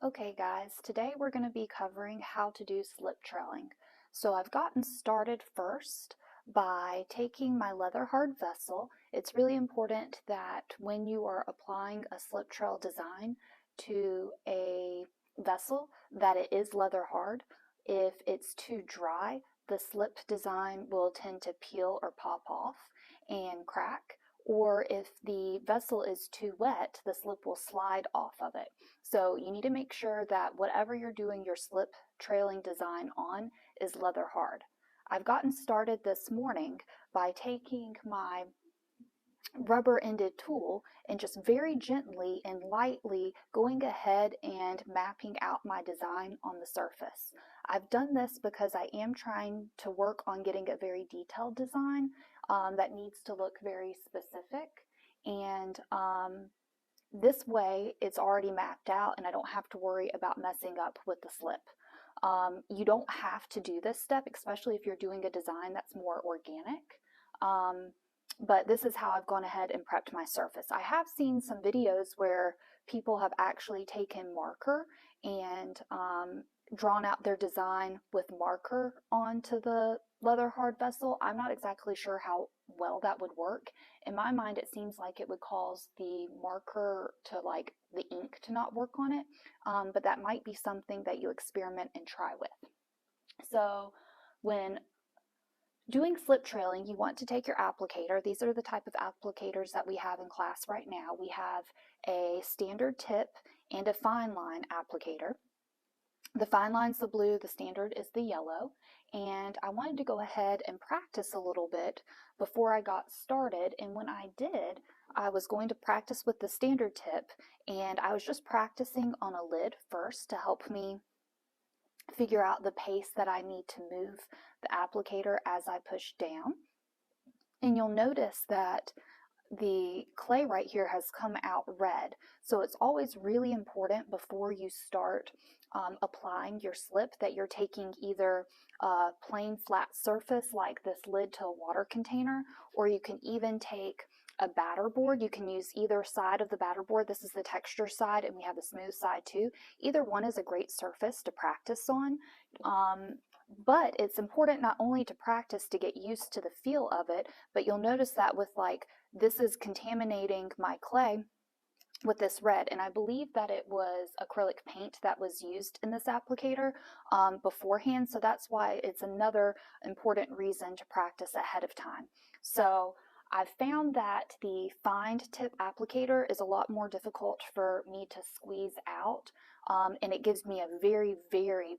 Okay guys, today we're going to be covering how to do slip trailing. So I've gotten started first by taking my leather hard vessel. It's really important that when you are applying a slip trail design to a vessel that it is leather hard. If it's too dry, the slip design will tend to peel or pop off and crack. Or if the vessel is too wet, the slip will slide off of it. So you need to make sure that whatever you're doing your slip trailing design on is leather hard. I've gotten started this morning by taking my rubber-ended tool and just very gently and lightly going ahead and mapping out my design on the surface. I've done this because I am trying to work on getting a very detailed design that needs to look very specific, and this way it's already mapped out and I don't have to worry about messing up with the slip. You don't have to do this step, especially if you're doing a design that's more organic. But this is how I've gone ahead and prepped my surface. I have seen some videos where people have actually taken marker and drawn out their design with marker onto the leather hard vessel. I'm not exactly sure how well that would work. In my mind, it seems like it would cause the marker to, like, the ink to not work on it, but that might be something that you experiment and try with. So when doing slip trailing, you want to take your applicator. These are the type of applicators that we have in class right now. We have a standard tip and a fine line applicator. The fine line's the blue, the standard is the yellow, and I wanted to go ahead and practice a little bit before I got started, and when I did, I was going to practice with the standard tip, and I was just practicing on a lid first to help me figure out the pace that I need to move the applicator as I push down. And you'll notice that the clay right here has come out red. So it's always really important before you start applying your slip that you're taking either a plain flat surface like this lid to a water container, or you can even take a batter board. You can use either side of the batter board. This is the texture side and we have the smooth side too. Either one is a great surface to practice on. But it's important not only to practice to get used to the feel of it, but you'll notice that with, like, this is contaminating my clay with this red, and I believe that it was acrylic paint that was used in this applicator beforehand, so that's why it's another important reason to practice ahead of time. So I've found that the fine tip applicator is a lot more difficult for me to squeeze out, and it gives me a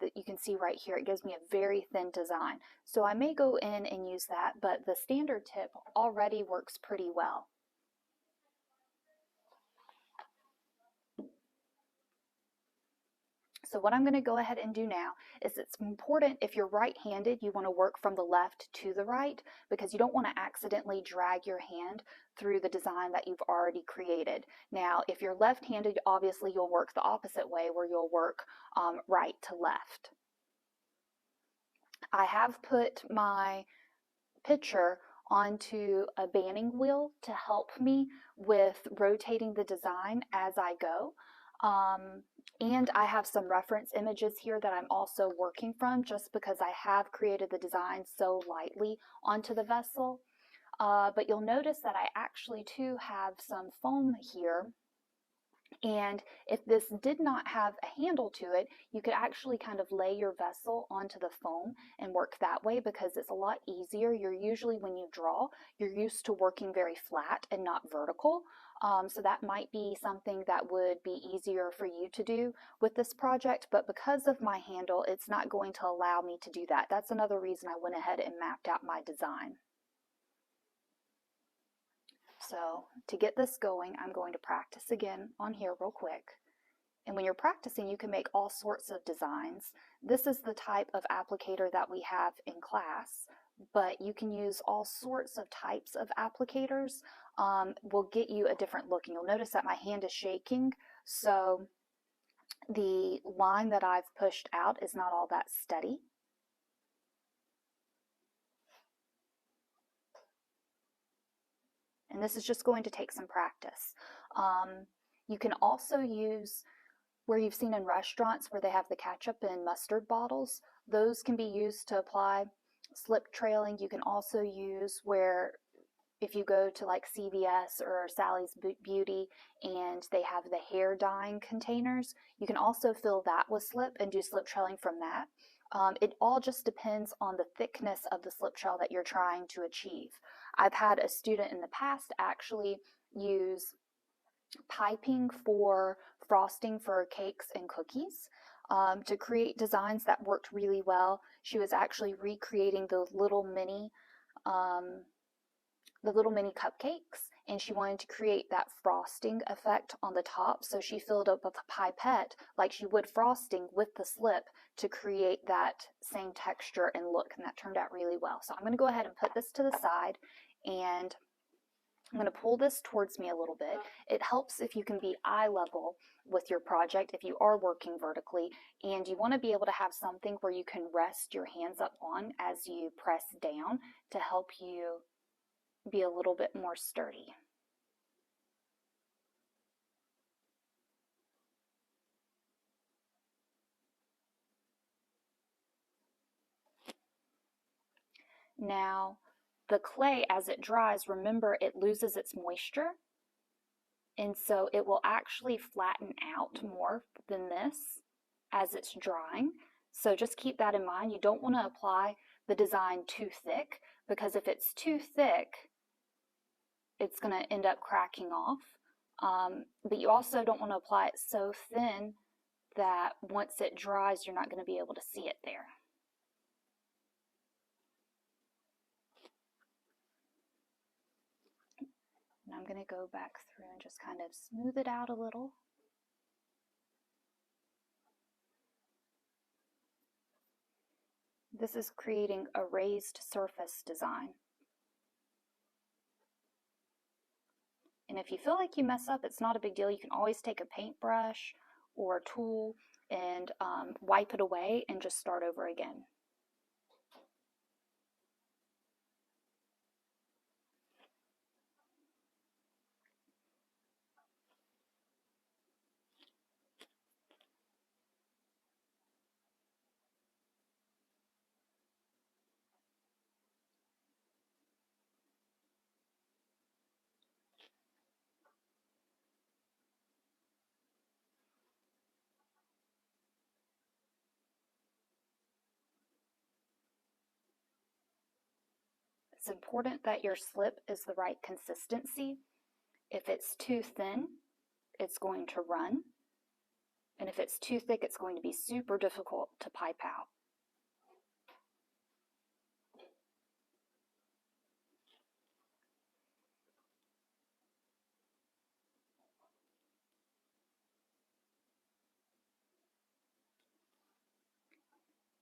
that you can see right here, it gives me a very thin design. So I may go in and use that, but the standard tip already works pretty well. So what I'm going to go ahead and do now is, it's important if you're right-handed, you want to work from the left to the right, because you don't want to accidentally drag your hand through the design that you've already created. Now, if you're left-handed, obviously you'll work the opposite way, where you'll work right to left. I have put my picture onto a banding wheel to help me with rotating the design as I go. And I have some reference images here that I'm also working from, just because I have created the design so lightly onto the vessel. But you'll notice that I actually too have some foam here. And if this did not have a handle to it, you could actually kind of lay your vessel onto the foam and work that way, because it's a lot easier. You're usually, when you draw, you're used to working very flat and not vertical. So that might be something that would be easier for you to do with this project, but because of my handle, it's not going to allow me to do that. That's another reason I went ahead and mapped out my design. So to get this going, I'm going to practice again on here real quick. And when you're practicing, you can make all sorts of designs. This is the type of applicator that we have in class, but you can use all sorts of types of applicators. Will get you a different look. And you'll notice that my hand is shaking, so the line that I've pushed out is not all that steady. And this is just going to take some practice. You can also use where you've seen in restaurants where they have the ketchup in mustard bottles. Those can be used to apply slip trailing. You can also use where if you go to like CVS or Sally's Beauty and they have the hair dyeing containers, you can also fill that with slip and do slip trailing from that. It all just depends on the thickness of the slip trail that you're trying to achieve. I've had a student in the past actually use piping for frosting for cakes and cookies to create designs that worked really well. She was actually recreating um, the little mini cupcakes, and she wanted to create that frosting effect on the top, so she filled up with a pipette like she would frosting with the slip to create that same texture and look, and that turned out really well. So I'm going to go ahead and put this to the side, and I'm going to pull this towards me a little bit. It helps if you can be eye level with your project if you are working vertically, and you want to be able to have something where you can rest your hands up on as you press down to help you be a little bit more sturdy. Now, the clay, as it dries, remember it loses its moisture, and so it will actually flatten out more than this as it's drying. So just keep that in mind. You don't want to apply the design too thick, because if it's too thick, it's going to end up cracking off. But you also don't want to apply it so thin that once it dries, you're not going to be able to see it there. And I'm going to go back through and just kind of smooth it out a little. This is creating a raised surface design. And if you feel like you mess up, it's not a big deal. You can always take a paintbrush or a tool and wipe it away and just start over again. It's important that your slip is the right consistency. If it's too thin, it's going to run. And if it's too thick, it's going to be super difficult to pipe out.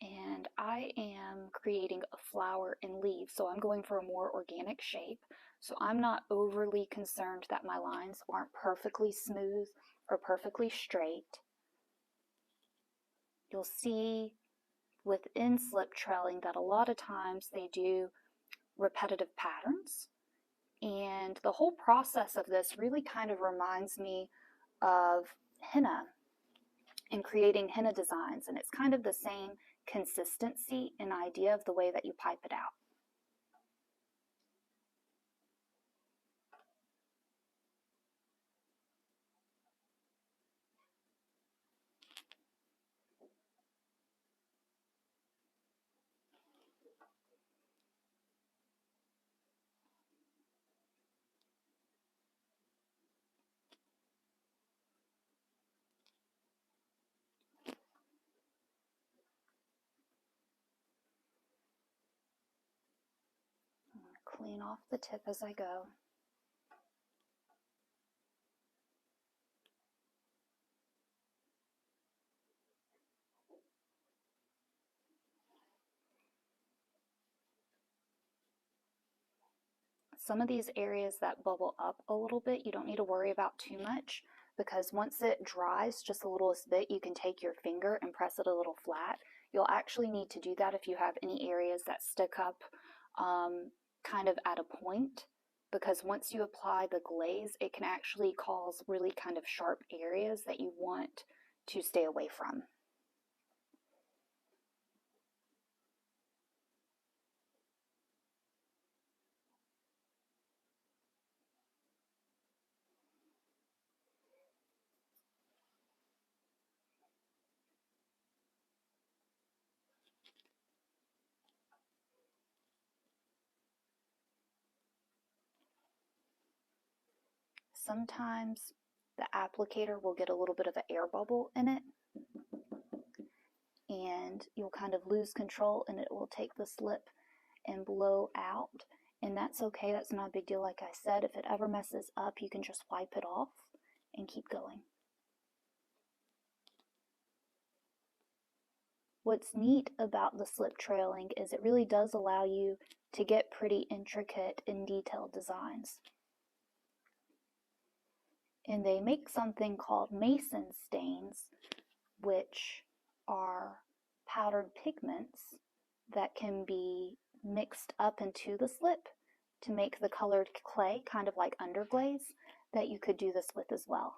And I am creating a flower and leaves, so I'm going for a more organic shape. So I'm not overly concerned that my lines aren't perfectly smooth or perfectly straight. You'll see within slip trailing that a lot of times they do repetitive patterns. And the whole process of this really kind of reminds me of henna and creating henna designs. And it's kind of the same consistency and idea of the way that you pipe it out. Clean off the tip as I go. Some of these areas that bubble up a little bit, you don't need to worry about too much, because once it dries just a little bit, you can take your finger and press it a little flat. You'll actually need to do that if you have any areas that stick up kind of at a point, because once you apply the glaze, it can actually cause really kind of sharp areas that you want to stay away from. Sometimes the applicator will get a little bit of an air bubble in it, and you'll kind of lose control and it will take the slip and blow out, and that's okay. That's not a big deal. Like I said, if it ever messes up, you can just wipe it off and keep going. What's neat about the slip trailing is it really does allow you to get pretty intricate and detailed designs. And they make something called Mason stains, which are powdered pigments that can be mixed up into the slip to make the colored clay, kind of like underglaze, that you could do this with as well.